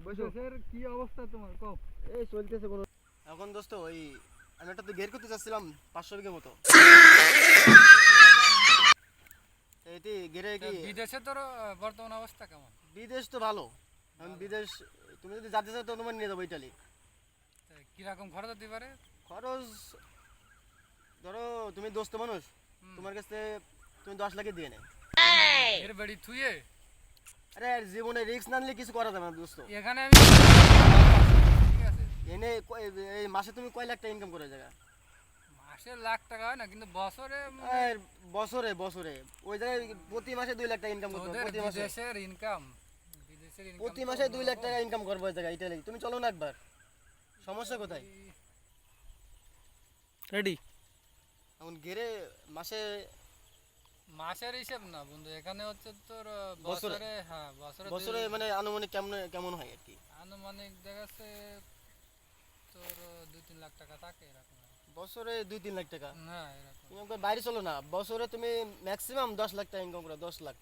দেশের কি অবস্থা তোমার কও? এই চলতেছে কোনো। এখন দোস্ত ওই আমি একটা তো ঘের করতে চাচ্ছিলাম 500 বিঘা মতো। এইটি ঘেরে কি বিদেশে তোর বর্তমান অবস্থা কেমন? বিদেশ তো ভালো। এখন বিদেশ তুমি যদি যেতে চাও তো তোমার নিয়ে যাবো ইটালি। কিরকম খরচ হতে পারে? খরচ ধরো তুমি দোস্ত মানুষ, তোমার কাছে তুমি 10 লাখই দিয়ে নেয়। এর বাড়ি থুয়ে আরে আর জীবনে রিস্ক না নিলে কিছু করা যাবে না দোস্ত। এখানে আমি ঠিক আছে এনে এই মাসে তুমি কয় লাখ টাকা ইনকাম করে জায়গা? মাসে লাখ টাকা হয় না কিন্তু বছরে আর বছরে বছরে ওই জায়গায় প্রতি মাসে 2 লাখ টাকা ইনকাম করতে হবে। প্রতি মাসে বিদেশের ইনকাম প্রতি মাসে 2 লাখ টাকা ইনকাম করবো ওই জায়গায় ইটালি। তুমি চলো না একবার, সমস্যা কোথায়? রেডি এখন ঘেরে মাসে মাসের হিসাব না বন্ধু, এখানে হচ্ছে তোর বছরে? বছরে, হ্যাঁ বছরে বছরে মানে আনুমানিক কেমন কেমন হয় আর কি? আনুমানিক দেখাচ্ছে তোর 2-3 লাখ টাকা থাকে এরকম। বছরে 2-3 লাখ টাকা? হ্যাঁ এরকম। তুমি একবার বাইরে চলো না, বছরে তুমি ম্যাক্সিমাম 10 লাখ টাকা ইনকাম করো। 10 লাখ